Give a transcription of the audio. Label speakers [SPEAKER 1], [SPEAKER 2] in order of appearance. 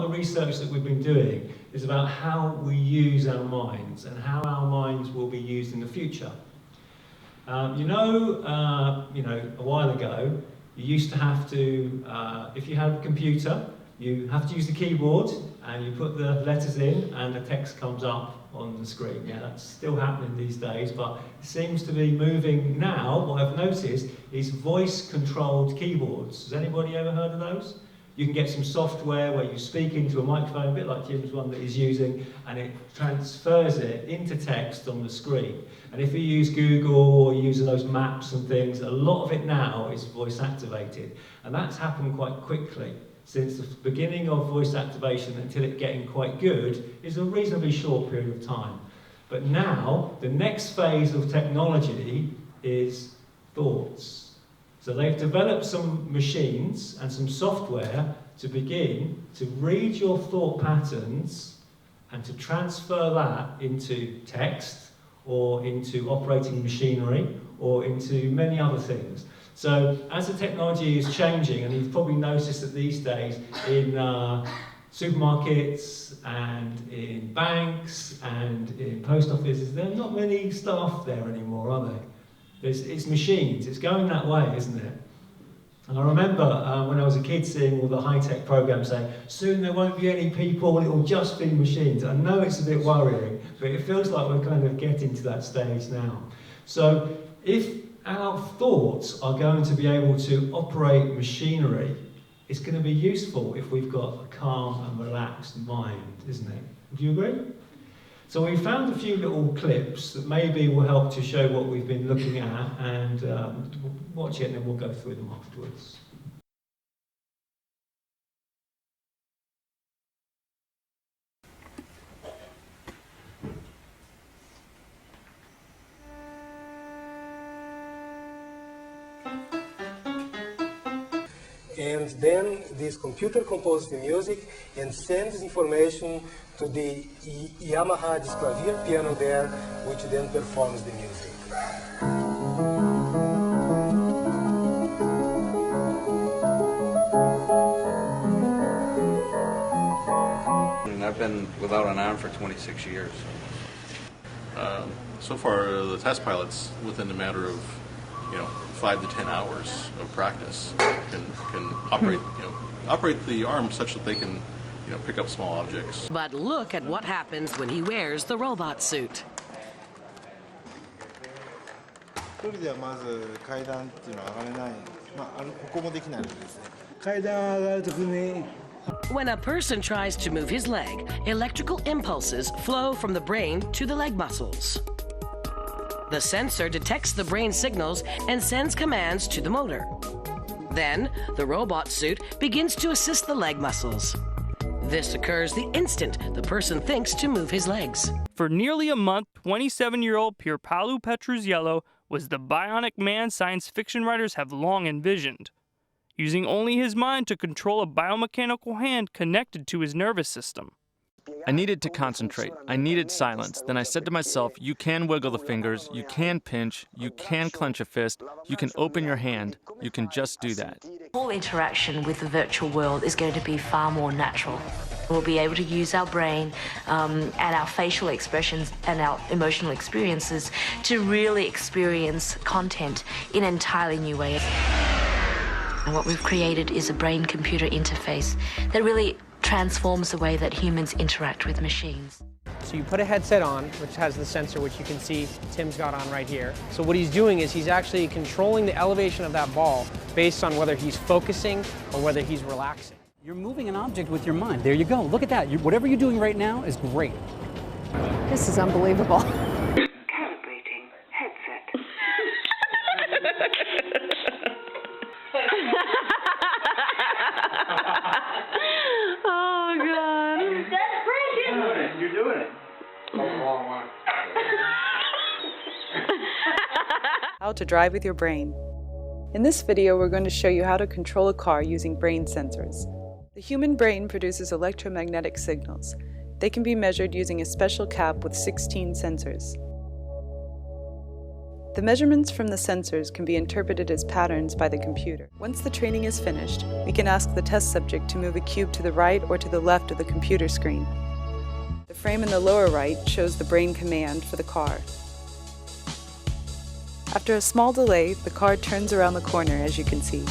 [SPEAKER 1] of the research that we've been doing is about how we use our minds and how our minds will be used in the future. You know, a while ago, you used to have to, if you had a computer, you have to use the keyboard and you put the letters in and the text comes up on the screen. Yeah, that's still happening these days, but it seems to be moving now. What I've noticed is voice-controlled keyboards. Has anybody ever heard of those? You can get some software where you speak into a microphone, a bit like Jim's one that he's using, and it transfers it into text on the screen. And if you use Google or you use those maps and things, a lot of it now is voice activated. And that's happened quite quickly. Since the beginning of voice activation until it getting quite good is a reasonably short period of time. But now, the next phase of technology is thoughts. So they've developed some machines and some software to begin to read your thought patterns and to transfer that into text or into operating machinery or into many other things. So as the technology is changing, and you've probably noticed that these days in supermarkets and in banks and in post offices, there are not many staff there anymore, are they? It's machines. It's going that way, isn't it? And I remember when I was a kid seeing all the high-tech programs saying, soon there won't be any people, it will just be machines. I know it's a bit worrying, but it feels like we're kind of getting to that stage now. So if our thoughts are going to be able to operate machinery, it's going to be useful if we've got a calm and relaxed mind, isn't it? Do you agree? So we found a few little clips that maybe will help to show what we've been looking at, and watch it and then we'll go through them afterwards.
[SPEAKER 2] And then this computer composes the music and sends information to the Yamaha disc clavier piano there, which then performs the music.
[SPEAKER 3] And I've been without an arm for 26 years.
[SPEAKER 4] So far, the test pilots, within a matter of 5 to 10 hours of practice, can operate the arm such that they can pick up small objects.
[SPEAKER 5] But look at what happens when he wears the robot suit. When a person tries to move his leg, electrical impulses flow from the brain to the leg muscles. The sensor detects the brain signals and sends commands to the motor. Then, the robot suit begins to assist the leg muscles. This occurs the instant the person thinks to move his legs.
[SPEAKER 6] For nearly a month, 27-year-old Pierpaolo Petruzzello was the bionic man science fiction writers have long envisioned, using only his mind to control a biomechanical hand connected to his nervous system.
[SPEAKER 7] I needed to concentrate. I needed silence. Then I said to myself, you can wiggle the fingers, you can pinch, you can clench a fist, you can open your hand, you can just do that.
[SPEAKER 8] All interaction with the virtual world is going to be far more natural. We'll be able to use our brain and our facial expressions and our emotional experiences to really experience content in an entirely new way. And what we've created is a brain-computer interface that really transforms the way that humans interact with machines.
[SPEAKER 9] So you put a headset on, which has the sensor, which you can see Tim's got on right here. So what he's doing is he's actually controlling the elevation of that ball based on whether he's focusing or whether he's relaxing.
[SPEAKER 10] You're moving an object with your mind. There you go. Look at that. Whatever you're doing right now is great.
[SPEAKER 11] This is unbelievable.
[SPEAKER 12] Calibrating headset.
[SPEAKER 11] Oh, God.
[SPEAKER 3] You're doing it.
[SPEAKER 13] How to drive with your brain. In this video, we're going to show you how to control a car using brain sensors. The human brain produces electromagnetic signals. They can be measured using a special cap with 16 sensors. The measurements from the sensors can be interpreted as patterns by the computer. Once the training is finished, we can ask the test subject to move a cube to the right or to the left of the computer screen. The frame in the lower right shows the brain command for the car. After a small delay, the car turns around the corner, as you can see.